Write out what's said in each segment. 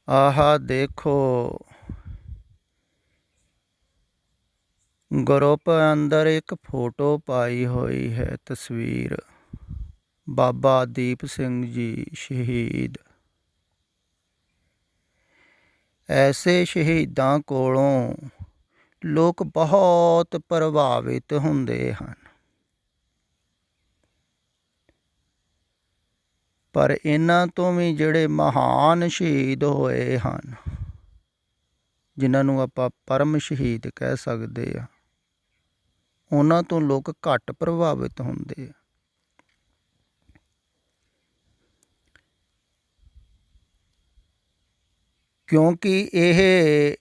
ਆਹਾ ਦੇਖੋ ਗਰੁੱਪ ਅੰਦਰ ਇੱਕ ਫੋਟੋ ਪਾਈ ਹੋਈ ਹੈ ਤਸਵੀਰ ਬਾਬਾ ਦੀਪ ਸਿੰਘ ਜੀ ਸ਼ਹੀਦ। ਐਸੇ ਸ਼ਹੀਦਾਂ ਕੋਲੋਂ ਲੋਕ ਬਹੁਤ ਪ੍ਰਭਾਵਿਤ ਹੁੰਦੇ ਹਨ, ਪਰ ਇਹਨਾਂ ਤੋਂ ਵੀ ਜਿਹੜੇ ਮਹਾਨ ਸ਼ਹੀਦ ਹੋਏ ਹਨ, ਜਿਨ੍ਹਾਂ ਨੂੰ ਆਪਾਂ ਪਰਮ ਸ਼ਹੀਦ ਕਹਿ ਸਕਦੇ ਆ, ਉਹਨਾਂ ਤੋਂ ਲੋਕ ਘੱਟ ਪ੍ਰਭਾਵਿਤ ਹੁੰਦੇ ਆ। ਕਿਉਂਕਿ ਇਹ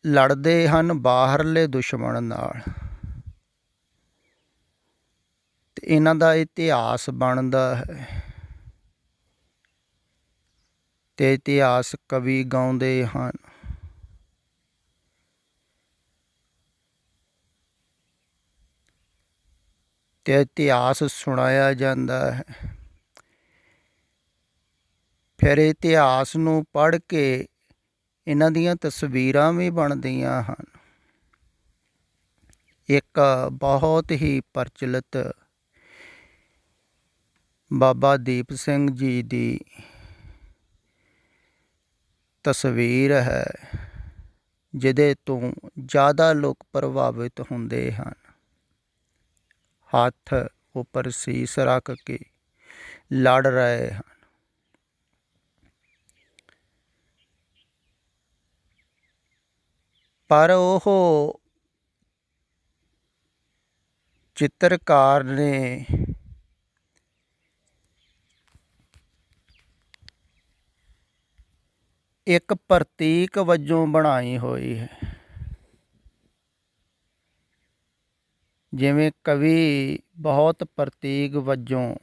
ਲੜਦੇ ਹਨ ਬਾਹਰਲੇ ਦੁਸ਼ਮਣ ਨਾਲ, ਤੇ ਇਹਨਾਂ ਦਾ ਇਤਿਹਾਸ ਬਣਦਾ ਹੈ, ਤੇ ਇਤਿਹਾਸ ਕਵੀ ਗਾਉਂਦੇ ਹਨ। ਤੇ ਇਤਿਹਾਸ ਸੁਣਾਇਆ ਜਾਂਦਾ ਹੈ। ਫਿਰ ਇਤਿਹਾਸ ਨੂੰ ਪੜ੍ਹ ਕੇ ਇਹਨਾਂ ਦੀਆਂ ਤਸਵੀਰਾਂ ਵੀ ਬਣਦੀਆਂ ਹਨ। ਇੱਕ ਬਹੁਤ ਹੀ ਪ੍ਰਚਲਿਤ ਬਾਬਾ ਦੀਪ ਸਿੰਘ ਜੀ ਦੀ ਤਸਵੀਰ ਹੈ, ਜਿਹਦੇ ਤੋਂ ਜ਼ਿਆਦਾ ਲੋਕ ਪ੍ਰਭਾਵਿਤ ਹੁੰਦੇ ਹਨ। ਹੱਥ ਉੱਪਰ ਸੀਸ ਰੱਖ ਕੇ ਲੜ ਰਹੇ ਹਨ। ਪਰ ਉਹ ਚਿੱਤਰਕਾਰ ਨੇ ਇੱਕ ਪ੍ਰਤੀਕ ਵਜੋਂ ਬਣਾਈ ਹੋਈ ਹੈ। ਜਿਵੇਂ ਕਵੀ ਬਹੁਤ ਪ੍ਰਤੀਕ ਵਜੋਂ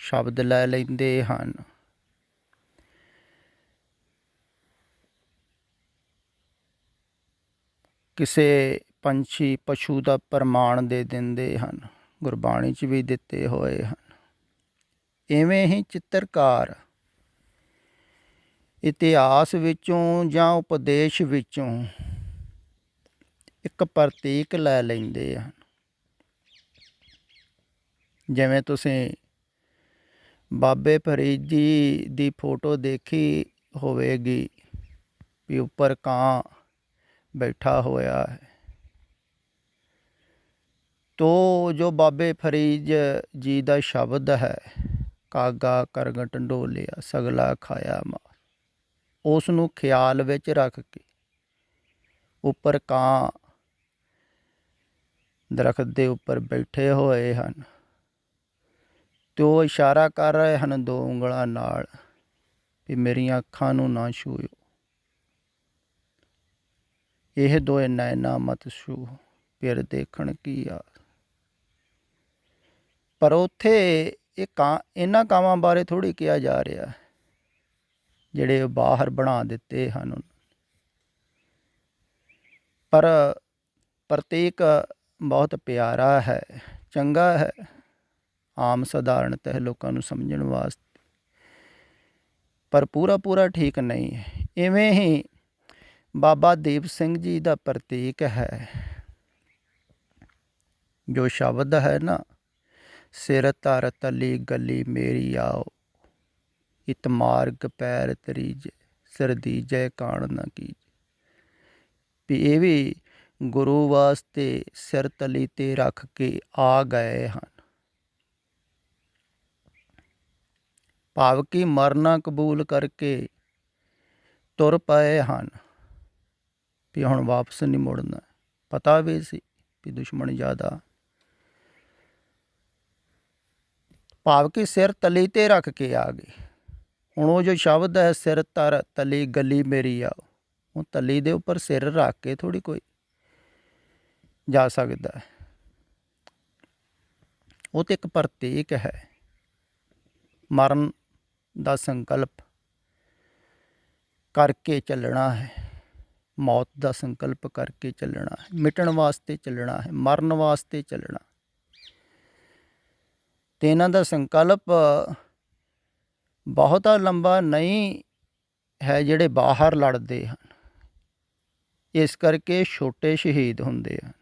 ਸ਼ਬਦ ਲੈ ਲੈਂਦੇ ਹਨ, ਕਿਸੇ ਪੰਛੀ ਪਸ਼ੂ ਦਾ ਪ੍ਰਮਾਣ ਦੇ ਦਿੰਦੇ ਹਨ, ਗੁਰਬਾਣੀ 'ਚ ਵੀ ਦਿੱਤੇ ਹੋਏ ਹਨ। ਇਵੇਂ ਹੀ ਚਿੱਤਰਕਾਰ ਇਤਿਹਾਸ ਵਿੱਚੋਂ ਜਾਂ ਉਪਦੇਸ਼ ਵਿੱਚੋਂ ਇੱਕ ਪ੍ਰਤੀਕ ਲੈ ਲੈਂਦੇ ਹਨ। ਜਿਵੇਂ ਤੁਸੀਂ ਬਾਬੇ ਫਰੀਦ ਜੀ ਦੀ ਫੋਟੋ ਦੇਖੀ ਹੋਵੇਗੀ ਵੀ ਉੱਪਰ ਕਾਂ ਬੈਠਾ ਹੋਇਆ ਹੈ, ਤੋ ਜੋ ਬਾਬੇ ਫਰੀਦ ਜੀ ਦਾ ਸ਼ਬਦ ਹੈ, ਕਾਗਾ ਕਰਗ ਢੰਡੋਲਿਆ ਸਗਲਾ ਖਾਇਆ ਮਾਰ, ਉਸ ਨੂੰ ਖਿਆਲ ਵਿੱਚ ਰੱਖ ਕੇ ਉੱਪਰ ਕਾਂ ਦਰਖਤ ਦੇ ਉੱਪਰ ਬੈਠੇ ਹੋਏ ਹਨ, ਤੇ ਉਹ ਇਸ਼ਾਰਾ ਕਰ ਰਹੇ ਹਨ 2 ਉਂਗਲਾਂ ਨਾਲ ਵੀ ਮੇਰੀਆਂ ਅੱਖਾਂ ਨੂੰ ਨਾ ਛੂਹੋ, ਇਹ 2 ਨੈਣਾ ਮਤ ਛੂਹ ਫਿਰ ਦੇਖਣ ਕੀ ਆ। ਪਰ ਉੱਥੇ ਇਹ ਇਹਨਾਂ ਕਾਵਾਂ ਬਾਰੇ ਥੋੜ੍ਹੀ ਕਿਹਾ ਜਾ ਰਿਹਾ, ਜਿਹੜੇ ਬਾਹਰ ਬਣਾ ਦਿੱਤੇ ਹਨ। ਪਰ ਪ੍ਰਤੀਕ ਬਹੁਤ ਪਿਆਰਾ ਹੈ, ਚੰਗਾ ਹੈ, ਆਮ ਸਧਾਰਨਤ ਹੈ ਲੋਕਾਂ ਨੂੰ ਸਮਝਣ ਵਾਸਤੇ, ਪਰ ਪੂਰਾ ਠੀਕ ਨਹੀਂ ਹੈ। ਇਵੇਂ ਹੀ ਬਾਬਾ ਦੀਪ ਸਿੰਘ ਜੀ ਦਾ ਪ੍ਰਤੀਕ ਹੈ, ਜੋ ਸ਼ਬਦ ਹੈ ਨਾ, ਸਿਰ ਧਰ ਤਲੀ ਗਲੀ ਮੇਰੀ ਆਓ, ਇਤ ਮਾਰਗ ਪੈਰ ਤਰੀਜੇ ਸਿਰ ਦੀਜੈ ਕਾਣ ਨਾ ਕੀਜੇ, ਵੀ ਇਹ ਵੀ ਗੁਰੂ ਵਾਸਤੇ ਸਿਰ ਤਲੀ 'ਤੇ ਰੱਖ ਕੇ ਆ ਗਏ ਹਨ। ਭਾਵ ਕਿ ਮਰਨਾ ਕਬੂਲ ਕਰਕੇ ਤੁਰ ਪਏ ਹਨ, ਵੀ ਹੁਣ ਵਾਪਸ ਨਹੀਂ ਮੁੜਨਾ। ਪਤਾ ਵੀ ਸੀ ਵੀ ਦੁਸ਼ਮਣ ਜ਼ਿਆਦਾ, ਭਾਵ ਕਿ ਸਿਰ ਤਲੀ 'ਤੇ ਰੱਖ ਕੇ ਆ ਗਏ। ਹੁਣ ਉਹ ਜੋ ਸ਼ਬਦ ਹੈ ਸਿਰ ਧਰ ਤਲੀ ਗਲੀ ਮੇਰੀ ਆਓ, ਉਹ ਤਲੀ ਦੇ ਉੱਪਰ ਸਿਰ ਰੱਖ ਕੇ ਥੋੜ੍ਹੀ ਕੋਈ ਜਾ ਸਕਦਾ ਹੈ। ਉਹ ਤਾਂ ਇੱਕ ਪ੍ਰਤੀਕ ਹੈ। ਮਰਨ ਦਾ ਸੰਕਲਪ ਕਰਕੇ ਚੱਲਣਾ ਹੈ, ਮੌਤ ਦਾ ਸੰਕਲਪ ਕਰਕੇ ਚੱਲਣਾ ਹੈ, ਮਿਟਣ ਵਾਸਤੇ ਚੱਲਣਾ ਹੈ, ਮਰਨ ਵਾਸਤੇ ਚੱਲਣਾ। ਅਤੇ ਇਹਨਾਂ ਦਾ ਸੰਕਲਪ ਬਹੁਤਾ ਲੰਬਾ ਨਹੀਂ ਹੈ ਜਿਹੜੇ ਬਾਹਰ ਲੜਦੇ ਹਨ, ਇਸ ਕਰਕੇ ਛੋਟੇ ਸ਼ਹੀਦ ਹੁੰਦੇ ਹਨ।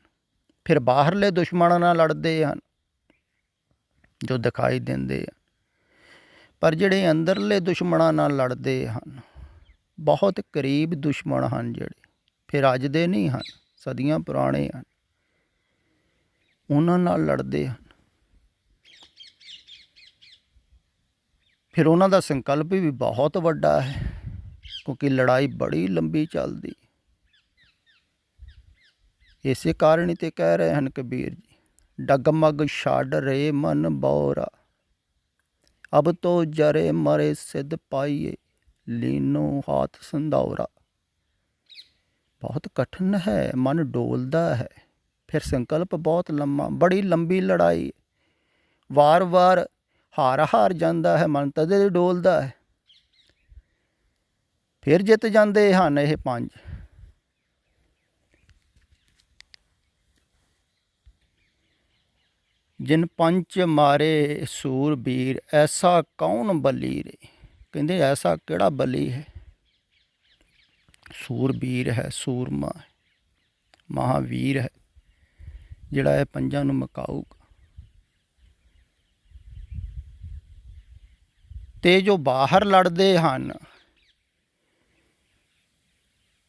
ਫਿਰ ਬਾਹਰਲੇ ਦੁਸ਼ਮਣਾਂ ਨਾਲ ਲੜਦੇ ਹਨ ਜੋ ਦਿਖਾਈ ਦਿੰਦੇ ਆ, ਪਰ ਜਿਹੜੇ ਅੰਦਰਲੇ ਦੁਸ਼ਮਣਾਂ ਨਾਲ ਲੜਦੇ ਹਨ, ਬਹੁਤ ਕਰੀਬ ਦੁਸ਼ਮਣ ਹਨ ਜਿਹੜੇ, ਫਿਰ ਅੱਜ ਦੇ ਨਹੀਂ ਹਨ, ਸਦੀਆਂ ਪੁਰਾਣੇ ਹਨ, ਉਹਨਾਂ ਨਾਲ ਲੜਦੇ ਹਨ। ਫਿਰ ਉਹਨਾਂ ਦਾ ਸੰਕਲਪ ਵੀ ਬਹੁਤ ਵੱਡਾ ਹੈ, ਕਿਉਂਕਿ ਲੜਾਈ ਬੜੀ ਲੰਬੀ ਚੱਲਦੀ। ਇਸੇ ਕਾਰਨ ਹੀ ਤੇ ਕਹਿ ਰਹੇ ਹਨ ਕਬੀਰ ਜੀ, ਡਗਮਗ ਛੱਡ ਰੇ ਮਨ ਬੌਰਾ, ਅਬ ਤੋ ਜਰੇ ਮਰੇ ਸਿੱਧ ਪਾਈਏ, ਲੀਨੋ ਹਾਥ ਸੰਧੌਰਾ। ਬਹੁਤ ਕਠਿਨ ਹੈ, ਮਨ ਡੋਲਦਾ ਹੈ। ਫਿਰ ਸੰਕਲਪ ਬਹੁਤ ਲੰਮਾ, ਬੜੀ ਲੰਬੀ ਲੜਾਈ, ਵਾਰ ਵਾਰ ਹਾਰ ਜਾਂਦਾ ਹੈ, ਮਨ ਤਦੇ ਡੋਲਦਾ ਹੈ। ਫਿਰ ਜਿੱਤ ਜਾਂਦੇ ਹਨ ਇਹ ਪੰਜ। ਜਿਨ ਪੰਚ ਮਾਰੇ ਸੂਰਬੀਰ, ਐਸਾ ਕੌਣ ਬਲੀ ਰੇ। ਕਹਿੰਦੇ ਐਸਾ ਕਿਹੜਾ ਬਲੀ ਹੈ, ਸੂਰਬੀਰ ਹੈ, ਸੂਰਮਾ ਹੈ, ਮਹਾਵੀਰ ਹੈ, ਜਿਹੜਾ ਇਹ ਪੰਜਾਂ ਨੂੰ ਮੁਕਾਊਗਾ। ਤੇ ਜੋ ਬਾਹਰ ਲੜਦੇ ਹਨ,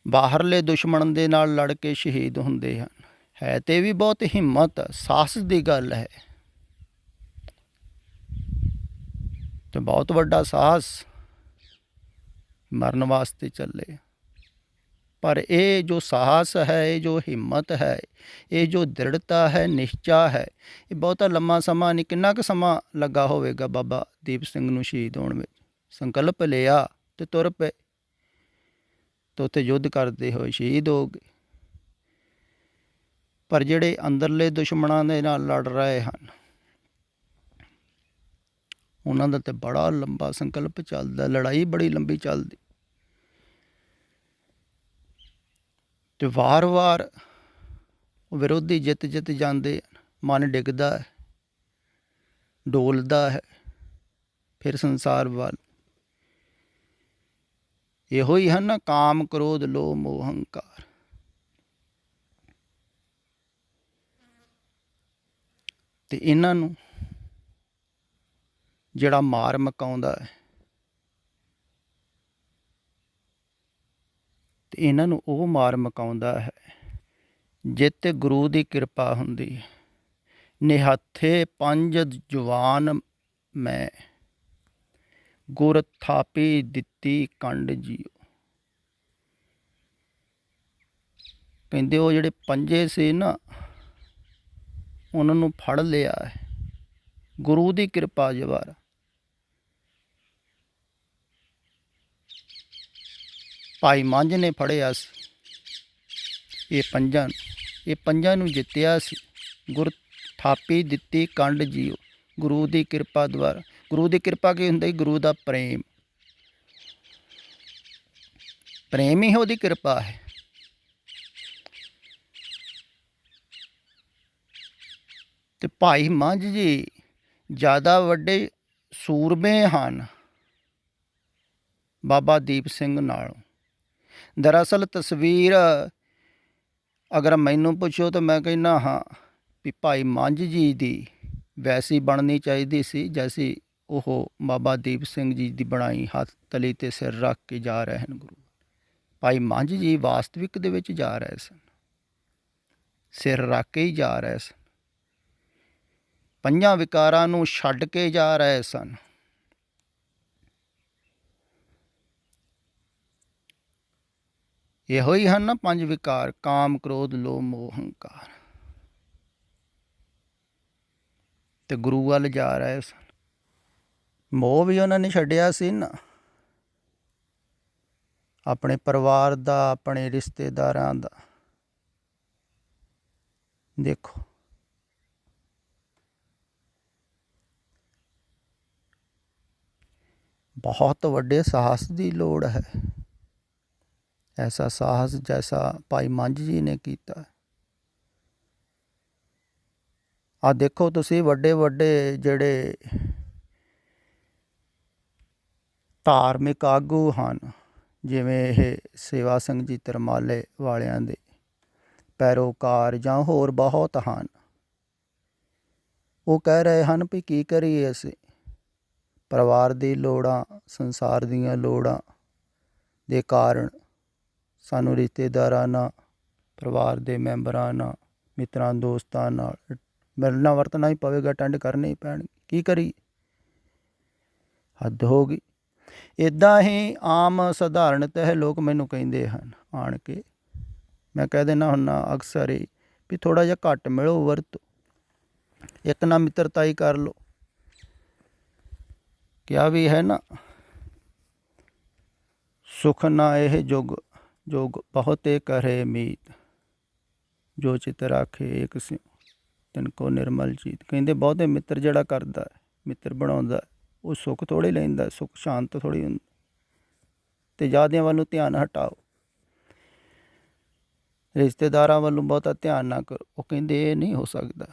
ਬਾਹਰਲੇ ਦੁਸ਼ਮਣ ਦੇ ਨਾਲ ਲੜ ਕੇ ਸ਼ਹੀਦ ਹੁੰਦੇ ਹਨ, ਹੈ ਤੇ ਵੀ ਬਹੁਤ ਹਿੰਮਤ ਸਾਹਸ ਦੀ ਗੱਲ ਹੈ, ਤੇ ਬਹੁਤ ਵੱਡਾ ਸਾਹਸ ਮਰਨ ਵਾਸਤੇ ਚੱਲੇ। ਪਰ ਇਹ ਜੋ ਸਾਹਸ ਹੈ, ਇਹ ਜੋ ਹਿੰਮਤ ਹੈ, ਇਹ ਜੋ ਦ੍ਰਿੜਤਾ ਹੈ, ਨਿਸ਼ਚਾ ਹੈ, ਇਹ ਬਹੁਤਾ ਲੰਮਾ ਸਮਾਂ ਨਹੀਂ। ਕਿੰਨਾ ਕੁ ਸਮਾਂ ਲੱਗਾ ਹੋਵੇਗਾ ਬਾਬਾ ਦੀਪ ਸਿੰਘ ਨੂੰ ਸ਼ਹੀਦ ਹੋਣ ਵਿੱਚ। ਸੰਕਲਪ ਲਿਆ ਤੇ ਤੁਰ ਪਏ, ਤੇ ਉੱਥੇ ਯੁੱਧ ਕਰਦੇ ਹੋਏ ਸ਼ਹੀਦ ਹੋ ਗਏ। ਪਰ ਜਿਹੜੇ ਅੰਦਰਲੇ ਦੁਸ਼ਮਣਾਂ ਦੇ ਨਾਲ ਲੜ ਰਹੇ ਹਨ, ਉਹਨਾਂ ਦਾ ਤੇ ਬੜਾ ਲੰਬਾ ਸੰਕਲਪ ਚੱਲਦਾ, ਲੜਾਈ ਬੜੀ ਲੰਬੀ ਚੱਲਦੀ, ਤੇ ਵਾਰ ਵਾਰ ਵਿਰੋਧੀ ਜਿੱਤ ਜਾਂਦੇ ਹਨ। ਮਨ ਡਿੱਗਦਾ ਹੈ, ਡੋਲਦਾ ਹੈ, ਫਿਰ ਸੰਸਾਰ ਵੱਲ। ਇਹੋ ਹੀ ਹਨ ਨਾ, ਕਾਮ ਕ੍ਰੋਧ ਲੋਭ ਮੋਹ ਹੰਕਾਰ। ਤੇ ਇਹਨਾਂ ਨੂੰ ਜਿਹੜਾ ਮਾਰ ਮਕਾਉਂਦਾ ਹੈ, ਤੇ ਇਹਨਾਂ ਨੂੰ ਉਹ ਮਾਰ ਮਕਾਉਂਦਾ ਹੈ ਜਿੱਤੇ ਗੁਰੂ ਦੀ ਕਿਰਪਾ ਹੁੰਦੀ ਹੈ। ਨਿਹੱਥੇ ਪੰਜ ਜਵਾਨ ਮੈਂ, ਗੁਰ ਥਾਪੀ ਦਿੱਤੀ ਕੰਡ ਜੀਓ। ਕਹਿੰਦੇ ਉਹ ਜਿਹੜੇ ਪੰਜੇ ਸੀ ਨਾ, ਉਹਨਾਂ ਨੂੰ ਫੜ ਲਿਆ ਹੈ ਗੁਰੂ ਦੀ ਕਿਰਪਾ ਜਵਾਰਾ। ਭਾਈ ਮੰਝ ਨੇ ਫੜਿਆ ਸੀ ਇਹ ਪੰਜਾਂ ਨੂੰ ਜਿੱਤਿਆ ਸੀ। ਗੁਰ ਥਾਪੀ ਦਿੱਤੀ ਕੰਡ ਜੀਓ, ਗੁਰੂ ਦੀ ਕਿਰਪਾ ਦੁਆਰਾ। ਗੁਰੂ ਦੀ ਕਿਰਪਾ ਕੀ ਹੁੰਦਾ? ਗੁਰੂ ਦਾ ਪ੍ਰੇਮ, ਪ੍ਰੇਮ ਹੀ ਉਹਦੀ ਕਿਰਪਾ ਹੈ। ਤੇ ਭਾਈ ਮੰਝ ਜੀ ਜ਼ਿਆਦਾ ਵੱਡੇ ਸੂਰਮੇ ਹਨ ਬਾਬਾ ਦੀਪ ਸਿੰਘ ਨਾਲੋਂ। ਦਰਅਸਲ ਤਸਵੀਰ ਅਗਰ ਮੈਨੂੰ ਪੁੱਛੋ ਤਾਂ ਮੈਂ ਕਹਿੰਦਾ ਹਾਂ ਵੀ ਭਾਈ ਮੰਝ ਜੀ ਦੀ ਵੈਸੀ ਬਣਨੀ ਚਾਹੀਦੀ ਸੀ ਜੈਸੀ ਉਹ ਬਾਬਾ ਦੀਪ ਸਿੰਘ ਜੀ ਦੀ ਬਣਾਈ, ਹੱਥ ਤਲੀ 'ਤੇ ਸਿਰ ਰੱਖ ਕੇ ਜਾ ਰਹੇ ਹਨ ਗੁਰੂ। ਭਾਈ ਮੰਝ ਜੀ ਵਾਸਤਵਿਕ ਦੇ ਵਿੱਚ ਜਾ ਰਹੇ ਸਨ, ਸਿਰ ਰੱਖ ਕੇ ਹੀ ਜਾ ਰਹੇ ਸਨ, ਪੰਜਾਂ ਵਿਕਾਰਾਂ ਨੂੰ ਛੱਡ ਕੇ ਜਾ ਰਹੇ ਸਨ। ਇਹੋ ਹੀ ਹਨ ਨਾ ਪੰਜ ਵਿਕਾਰ, ਕਾਮ ਕ੍ਰੋਧ ਲੋਭ ਮੋਹ ਹੰਕਾਰ। ਤੇ ਗੁਰੂ ਵੱਲ ਜਾ ਰਹੇ ਸਨ। ਮੋਹ ਵੀ ਉਹਨਾਂ ਨੇ ਛੱਡਿਆ ਸੀ ਨਾ, ਆਪਣੇ ਪਰਿਵਾਰ ਦਾ, ਆਪਣੇ ਰਿਸ਼ਤੇਦਾਰਾਂ ਦਾ। ਦੇਖੋ ਬਹੁਤ ਵੱਡੇ ਸਾਹਸ ਦੀ ਲੋੜ ਹੈ, ਐਸਾ ਸਾਹਸ ਜੈਸਾ ਭਾਈ ਮੰਝ ਜੀ ਨੇ ਕੀਤਾ। ਆਹ ਦੇਖੋ ਤੁਸੀਂ, ਵੱਡੇ ਵੱਡੇ ਜਿਹੜੇ ਧਾਰਮਿਕ ਆਗੂ ਹਨ, ਜਿਵੇਂ ਇਹ ਸੇਵਾ ਸਿੰਘ ਜੀ ਤਰਮਾਲੇ ਵਾਲਿਆਂ ਦੇ ਪੈਰੋਕਾਰ ਜਾਂ ਹੋਰ ਬਹੁਤ ਹਨ। ਉਹ ਕਹਿ ਰਹੇ ਹਨ ਵੀ ਕੀ ਕਰੀਏ ਅਸੀਂ, ਪਰਿਵਾਰ ਦੀ ਲੋੜਾਂ, ਸੰਸਾਰ ਦੀਆਂ ਲੋੜਾਂ ਦੇ ਕਾਰਨ ਸਾਨੂੰ ਰਿਸ਼ਤੇਦਾਰਾਂ ਨਾਲ, ਪਰਿਵਾਰ ਦੇ ਮੈਂਬਰਾਂ ਨਾਲ, ਮਿੱਤਰਾਂ ਦੋਸਤਾਂ ਨਾਲ ਮਿਲਣਾ ਵਰਤਣਾ ਹੀ ਪਵੇਗਾ, ਅਟੈਂਡ ਕਰਨੇ ਹੀ ਪੈਣਗੇ। ਕੀ ਕਰੀਏ, ਹੱਦ ਹੋ ਗਈ। ਇੱਦਾਂ ਹੀ ਆਮ ਸਧਾਰਨਤ ਹੈ, ਲੋਕ ਮੈਨੂੰ ਕਹਿੰਦੇ ਹਨ ਆਣ ਕੇ, ਮੈਂ ਕਹਿ ਦਿੰਦਾ ਹੁੰਦਾ ਅਕਸਰ ਹੀ ਵੀ ਥੋੜ੍ਹਾ ਜਿਹਾ ਘੱਟ ਮਿਲੋ, ਵਰਤੋ, ਇੱਕ ਨਾ ਮਿੱਤਰਤਾ ਹੀ ਕਰ ਲਓ। ਕਿਹਾ ਵੀ ਹੈ ਨਾ, ਸੁਖ ਨਾ ਇਹ ਜੁਗ ਜੋਗ ਬਹੁਤੇ ਕਰੇ ਮੀਤ, ਜੋ ਚਿਤ ਰਾਖੇ ਏਕ ਸਿਉ ਤਿਨ ਕੋ ਨਿਰਮਲ ਜੀਤ। ਕਹਿੰਦੇ ਬਹੁਤੇ ਮਿੱਤਰ ਜਿਹੜਾ ਕਰਦਾ, ਮਿੱਤਰ ਬਣਾਉਂਦਾ, ਉਹ ਸੁੱਖ ਥੋੜ੍ਹੇ ਲੈਂਦਾ, ਸੁੱਖ ਸ਼ਾਂਤ ਥੋੜ੍ਹੀ ਹੁੰਦਾ। ਅਤੇ ਜ਼ਿਆਦਿਆਂ ਵੱਲੋਂ ਧਿਆਨ ਹਟਾਓ, ਰਿਸ਼ਤੇਦਾਰਾਂ ਵੱਲੋਂ ਬਹੁਤਾ ਧਿਆਨ ਨਾ ਕਰੋ। ਉਹ ਕਹਿੰਦੇ ਇਹ ਨਹੀਂ ਹੋ ਸਕਦਾ,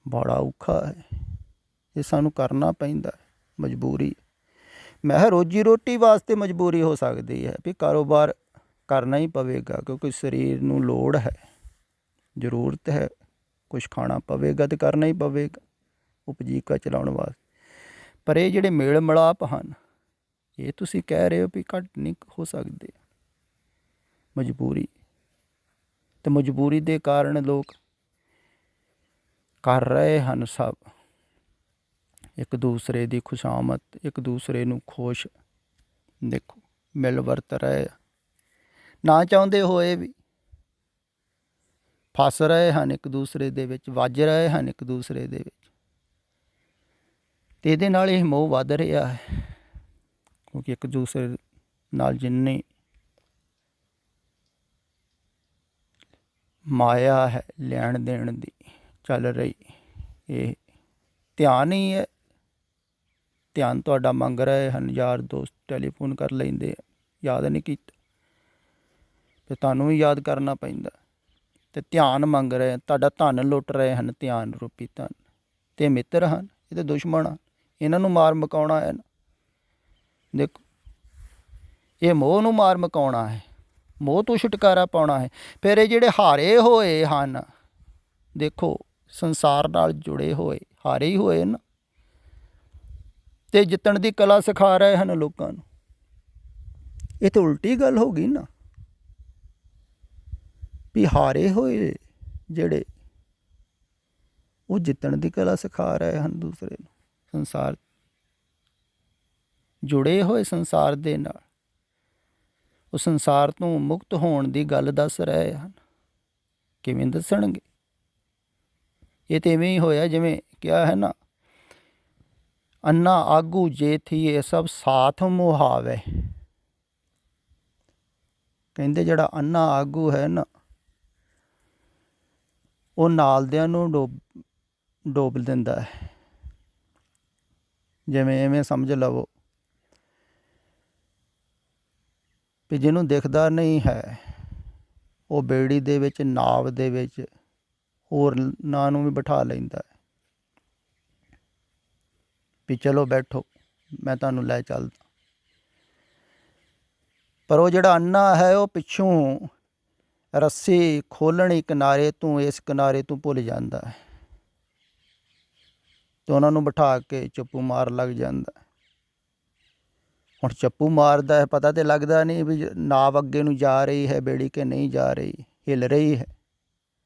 ਬੜਾ ਔਖਾ ਹੈ, ਇਹ ਸਾਨੂੰ ਕਰਨਾ ਪੈਂਦਾ, ਮਜਬੂਰੀ। ਮੈਂ ਕਿਹਾ ਰੋਜੀ ਰੋਟੀ ਵਾਸਤੇ ਮਜਬੂਰੀ ਹੋ ਸਕਦੀ ਹੈ ਵੀ ਕਾਰੋਬਾਰ ਕਰਨਾ ਹੀ ਪਵੇਗਾ, ਕਿਉਂਕਿ ਸਰੀਰ ਨੂੰ ਲੋੜ ਹੈ, ਜ਼ਰੂਰਤ ਹੈ, ਕੁਛ ਖਾਣਾ ਪਵੇਗਾ ਅਤੇ ਕਰਨਾ ਹੀ ਪਵੇਗਾ ਉਪਜੀਵਕਾ ਚਲਾਉਣ ਵਾਸਤੇ। ਪਰ ਇਹ ਜਿਹੜੇ ਮੇਲ ਮਿਲਾਪ ਹਨ, ਇਹ ਤੁਸੀਂ ਕਹਿ ਰਹੇ ਹੋ ਵੀ ਘੱਟ ਨਹੀਂ ਹੋ ਸਕਦੇ, ਮਜਬੂਰੀ। ਅਤੇ ਮਜਬੂਰੀ ਦੇ ਕਾਰਨ ਲੋਕ ਕਰ ਰਹੇ ਹਨ ਸਭ, ਇੱਕ ਦੂਸਰੇ ਦੀ ਖੁਸ਼ਾਮਦ, ਇੱਕ ਦੂਸਰੇ ਨੂੰ ਖੁਸ਼ ਦੇਖੋ ਮਿਲ ਵਰਤ ਰਹੇ, ਨਾ ਚਾਹੁੰਦੇ ਹੋਏ ਵੀ ਫਸ ਰਹੇ ਹਨ ਇੱਕ ਦੂਸਰੇ ਦੇ ਵਿੱਚ, ਵੱਜ ਰਹੇ ਹਨ ਇੱਕ ਦੂਸਰੇ ਦੇ ਵਿੱਚ। ਅਤੇ ਇਹਦੇ ਨਾਲ ਇਹ ਮੋਹ ਵੱਧ ਰਿਹਾ ਹੈ, ਕਿਉਂਕਿ ਇੱਕ ਦੂਸਰੇ ਨਾਲ ਜਿੰਨੀ ਮਾਇਆ ਹੈ ਲੈਣ ਦੇਣ ਦੀ ਚੱਲ ਰਹੀ, ਇਹ ਧਿਆਨ ਹੀ ਹੈ, ਧਿਆਨ ਤੁਹਾਡਾ ਮੰਗ ਰਹੇ ਹਨ। ਯਾਰ ਦੋਸਤ ਟੈਲੀਫੋਨ ਕਰ ਲੈਂਦੇ ਆ, ਯਾਦ ਨਹੀਂ ਕੀਤਾ, ਅਤੇ ਤੁਹਾਨੂੰ ਵੀ ਯਾਦ ਕਰਨਾ ਪੈਂਦਾ, ਅਤੇ ਧਿਆਨ ਮੰਗ ਰਹੇ, ਤੁਹਾਡਾ ਧਨ ਲੁੱਟ ਰਹੇ ਹਨ, ਧਿਆਨ ਰੂਪੀ ਧਨ। ਅਤੇ ਮਿੱਤਰ ਹਨ, ਇਹ ਤਾਂ ਦੁਸ਼ਮਣ ਹਨ, ਇਹਨਾਂ ਨੂੰ ਮਾਰ ਮਕਾਉਣਾ ਹੈ ਨਾ। ਦੇਖੋ ਇਹ ਮੋਹ ਨੂੰ ਮਾਰ ਮਕਾਉਣਾ ਹੈ, ਮੋਹ ਤੋਂ ਛੁਟਕਾਰਾ ਪਾਉਣਾ ਹੈ। ਫਿਰ ਇਹ ਜਿਹੜੇ ਹਾਰੇ ਹੋਏ ਹਨ, ਦੇਖੋ ਸੰਸਾਰ ਨਾਲ ਜੁੜੇ ਹੋਏ, ਹਾਰੇ ਹੀ ਹੋਏ ਨਾ, ਅਤੇ ਜਿੱਤਣ ਦੀ ਕਲਾ ਸਿਖਾ ਰਹੇ ਹਨ ਲੋਕਾਂ ਨੂੰ। ਇਹ ਤਾਂ ਉਲਟੀ ਗੱਲ ਹੋ ਗਈ ਨਾ, ਵੀ ਹਾਰੇ ਹੋਏ ਜਿਹੜੇ ਉਹ ਜਿੱਤਣ ਦੀ ਕਲਾ ਸਿਖਾ ਰਹੇ ਹਨ ਦੂਸਰੇ ਨੂੰ। ਸੰਸਾਰ ਜੁੜੇ ਹੋਏ ਸੰਸਾਰ ਦੇ ਨਾਲ, ਉਹ ਸੰਸਾਰ ਤੋਂ ਮੁਕਤ ਹੋਣ ਦੀ ਗੱਲ ਦੱਸ ਰਹੇ ਹਨ। ਕਿਵੇਂ ਦੱਸਣਗੇ? ਇਹ ਤਾਂ ਇਵੇਂ ਹੀ ਹੋਇਆ ਜਿਵੇਂ ਕਿਹਾ ਹੈ ਨਾ, ਅੰਨਾ ਆਗੂ ਜੇ ਥੀਏ ਸਭ ਸਾਥ ਮੁਹਾਵੇ। ਕਹਿੰਦੇ ਜਿਹੜਾ ਅੰਨਾ ਆਗੂ ਹੈ ਨਾ, ਉਹ ਨਾਲਦਿਆਂ ਨੂੰ ਡੋਬ ਦਿੰਦਾ ਹੈ। ਜਿਵੇਂ ਐਵੇਂ ਸਮਝ ਲਵੋ ਵੀ ਜਿਹਨੂੰ ਦਿਖਦਾ ਨਹੀਂ ਹੈ, ਉਹ ਬੇੜੀ ਦੇ ਵਿੱਚ, ਨਾਵ ਦੇ ਵਿੱਚ ਹੋਰ ਨਾਂ ਨੂੰ ਵੀ ਬਿਠਾ ਲੈਂਦਾ ਹੈ ਵੀ ਚਲੋ ਬੈਠੋ, ਮੈਂ ਤੁਹਾਨੂੰ ਲੈ ਚੱਲਦਾ। ਪਰ ਉਹ ਜਿਹੜਾ ਅੰਨਾ ਹੈ, ਉਹ ਪਿੱਛੋਂ ਰੱਸੀ ਖੋਲ੍ਹਣੀ ਕਿਨਾਰੇ ਤੋਂ, ਇਸ ਕਿਨਾਰੇ ਤੋਂ ਭੁੱਲ ਜਾਂਦਾ ਹੈ, ਅਤੇ ਉਹਨਾਂ ਨੂੰ ਬਿਠਾ ਕੇ ਚੱਪੂ ਮਾਰ ਲੱਗ ਜਾਂਦਾ। ਹੁਣ ਚੱਪੂ ਮਾਰਦਾ ਹੈ, ਪਤਾ ਤਾਂ ਲੱਗਦਾ ਨਹੀਂ ਵੀ ਨਾਵ ਅੱਗੇ ਨੂੰ ਜਾ ਰਹੀ ਹੈ ਬੇੜੀ ਕਿ ਨਹੀਂ ਜਾ ਰਹੀ, ਹਿੱਲ ਰਹੀ ਹੈ,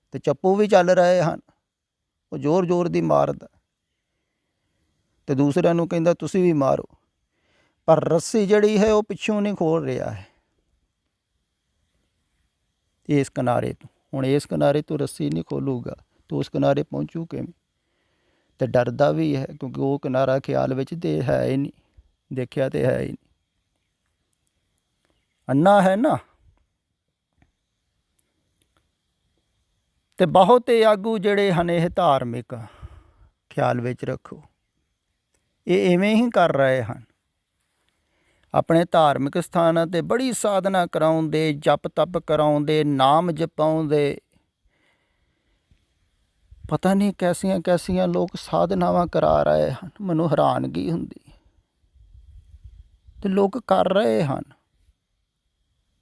ਅਤੇ ਚੱਪੂ ਵੀ ਚੱਲ ਰਹੇ ਹਨ, ਉਹ ਜ਼ੋਰ ਜ਼ੋਰ ਦੀ ਮਾਰਦਾ, ਅਤੇ ਦੂਸਰਿਆਂ ਨੂੰ ਕਹਿੰਦਾ ਤੁਸੀਂ ਵੀ ਮਾਰੋ। ਪਰ ਰੱਸੀ ਜਿਹੜੀ ਹੈ ਉਹ ਪਿੱਛੋਂ ਨਹੀਂ ਖੋਲ ਰਿਹਾ ਹੈ ਇਸ ਕਿਨਾਰੇ ਤੋਂ। ਹੁਣ ਇਸ ਕਿਨਾਰੇ ਤੋਂ ਰੱਸੀ ਨਹੀਂ ਖੋਲੂਗਾ ਤਾਂ ਉਸ ਕਿਨਾਰੇ ਪਹੁੰਚੂ ਕਿਵੇਂ? ਅਤੇ ਡਰਦਾ ਵੀ ਹੈ, ਕਿਉਂਕਿ ਉਹ ਕਿਨਾਰਾ ਖਿਆਲ ਵਿੱਚ ਤਾਂ ਹੈ ਹੀ ਨਹੀਂ, ਦੇਖਿਆ ਤਾਂ ਹੈ ਹੀ ਨਹੀਂ, ਅੰਨਾ ਹੈ ਨਾ। ਅਤੇ ਬਹੁਤੇ ਆਗੂ ਜਿਹੜੇ ਹਨ ਇਹ ਧਾਰਮਿਕ, ਖਿਆਲ ਵਿੱਚ ਰੱਖੋ, ਇਹ ਇਵੇਂ ਹੀ ਕਰ ਰਹੇ ਹਨ। ਆਪਣੇ ਧਾਰਮਿਕ ਸਥਾਨਾਂ 'ਤੇ ਬੜੀ ਸਾਧਨਾ ਕਰਾਉਂਦੇ, ਜਪ ਤਪ ਕਰਾਉਂਦੇ, ਨਾਮ ਜਪਾਉਂਦੇ, ਪਤਾ ਨਹੀਂ ਕੈਸੀਆਂ ਕੈਸੀਆਂ ਲੋਕ ਸਾਧਨਾਵਾਂ ਕਰਾ ਰਹੇ ਹਨ, ਮੈਨੂੰ ਹੈਰਾਨਗੀ ਹੁੰਦੀ। ਅਤੇ ਲੋਕ ਕਰ ਰਹੇ ਹਨ,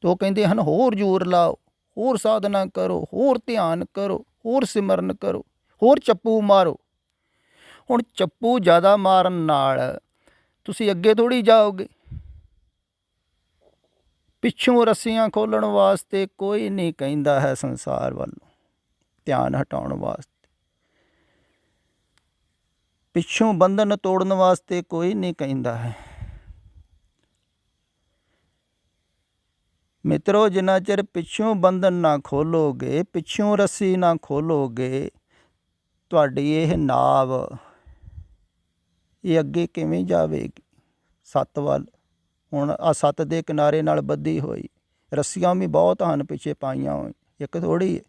ਤੋ ਉਹ ਕਹਿੰਦੇ ਹਨ ਹੋਰ ਜ਼ੋਰ ਲਾਓ, ਹੋਰ ਸਾਧਨਾ ਕਰੋ, ਹੋਰ ਧਿਆਨ ਕਰੋ, ਹੋਰ ਸਿਮਰਨ ਕਰੋ, ਹੋਰ ਚੱਪੂ ਮਾਰੋ। ਹੁਣ ਚੱਪੂ ਜ਼ਿਆਦਾ ਮਾਰਨ ਨਾਲ ਤੁਸੀਂ ਅੱਗੇ ਥੋੜ੍ਹੀ ਜਾਓਗੇ। ਪਿੱਛੋਂ ਰੱਸੀਆਂ ਖੋਲ੍ਹਣ ਵਾਸਤੇ ਕੋਈ ਨਹੀਂ ਕਹਿੰਦਾ ਹੈ ਸੰਸਾਰ ਵੱਲੋਂ, ਧਿਆਨ ਹਟਾਉਣ ਵਾਸਤੇ। ਪਿੱਛੋਂ ਬੰਧਨ ਤੋੜਨ ਵਾਸਤੇ ਕੋਈ ਨਹੀਂ ਕਹਿੰਦਾ ਹੈ। ਮਿੱਤਰੋ, ਜਿੰਨਾ ਚਿਰ ਪਿੱਛੋਂ ਬੰਧਨ ਨਾ ਖੋਲੋਗੇ, ਪਿੱਛੋਂ ਰੱਸੀ ਨਾ ਖੋਲੋਗੇ, ਤੁਹਾਡੀ ਇਹ ਨਾਵ ਇਹ ਅੱਗੇ ਕਿਵੇਂ ਜਾਵੇਗੀ ਸੱਤ ਵੱਲ। ਹੁਣ ਆ ਸੱਤ ਦੇ ਕਿਨਾਰੇ ਨਾਲ ਬੱਧੀ ਹੋਈ, ਰੱਸੀਆਂ ਵੀ ਬਹੁਤ ਹਨ ਪਿੱਛੇ ਪਾਈਆਂ ਹੋਈ, ਇੱਕ ਥੋੜ੍ਹੀ ਹੈ,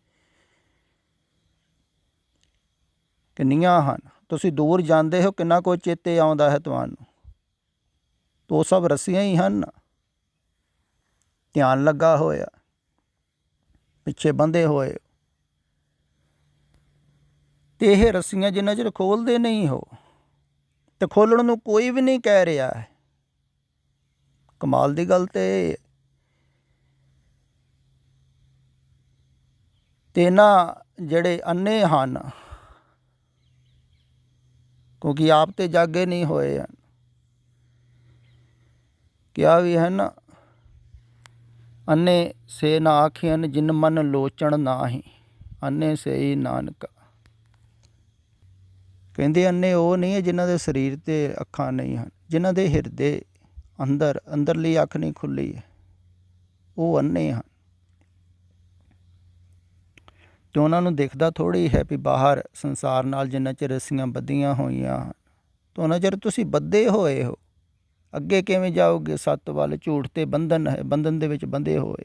ਕਿੰਨੀਆਂ ਹਨ। ਤੁਸੀਂ ਦੂਰ ਜਾਂਦੇ ਹੋ, ਕਿੰਨਾ ਕੁ ਚੇਤੇ ਆਉਂਦਾ ਹੈ ਤੁਹਾਨੂੰ? ਤੋ ਸਭ ਰੱਸੀਆਂ ਹੀ ਹਨ। ਧਿਆਨ ਲੱਗਾ ਹੋਇਆ, ਪਿੱਛੇ ਬੰਧੇ ਹੋਏ, ਅਤੇ ਇਹ ਰੱਸੀਆਂ ਜਿੰਨਾ ਚਿਰ ਖੋਲ੍ਹਦੇ ਨਹੀਂ ਹੋ, ਅਤੇ ਖੋਲ੍ਹਣ ਨੂੰ ਕੋਈ ਵੀ ਨਹੀਂ ਕਹਿ ਰਿਹਾ ਹੈ। ਕਮਾਲ ਦੀ ਗੱਲ ਤਾਂ ਇਹ ਹੈ। ਅਤੇ ਇਹਨਾਂ ਜਿਹੜੇ ਅੰਨੇ ਹਨ, ਕਿਉਂਕਿ ਆਪ ਤੇ ਜਾਗੇ ਨਹੀਂ ਹੋਏ ਹਨ, ਕਿਹਾ ਵੀ ਹੈ ਨਾ, ਅੰਨੇ ਸੇ ਨਾ ਆਖੀਨ ਜਿਨ ਮਨ ਲੋਚਣ ਨਾਹੀਂ, ਅੰਨੇ ਸੇ ਹੀ ਨਾਨਕਾ। ਕਹਿੰਦੇ ਅੰਨੇ ਉਹ ਨਹੀਂ ਹੈ ਜਿਨ੍ਹਾਂ ਦੇ ਸਰੀਰ 'ਤੇ ਅੱਖਾਂ ਨਹੀਂ ਹਨ, ਜਿਨ੍ਹਾਂ ਦੇ ਹਿਰਦੇ ਅੰਦਰਲੀ ਅੱਖ ਨਹੀਂ ਖੁੱਲ੍ਹੀ ਹੈ, ਉਹ ਅੰਨੇ ਹਨ। ਅਤੇ ਉਹਨਾਂ ਨੂੰ ਦਿਖਦਾ ਥੋੜ੍ਹੀ ਹੈ ਵੀ ਬਾਹਰ ਸੰਸਾਰ ਨਾਲ ਜਿੰਨਾ ਚਿਰ ਰੱਸੀਆਂ ਬੱਧੀਆਂ ਹੋਈਆਂ ਹਨ, ਤਾਂ ਉਹਨਾਂ ਚਿਰ ਤੁਸੀਂ ਬੱਧੇ ਹੋਏ ਹੋ। ਅੱਗੇ ਕਿਵੇਂ ਜਾਓਗੇ ਸੱਤ ਵੱਲ? ਝੂਠ 'ਤੇ ਬੰਧਨ ਹੈ, ਬੰਧਨ ਦੇ ਵਿੱਚ ਬੰਧੇ ਹੋਏ।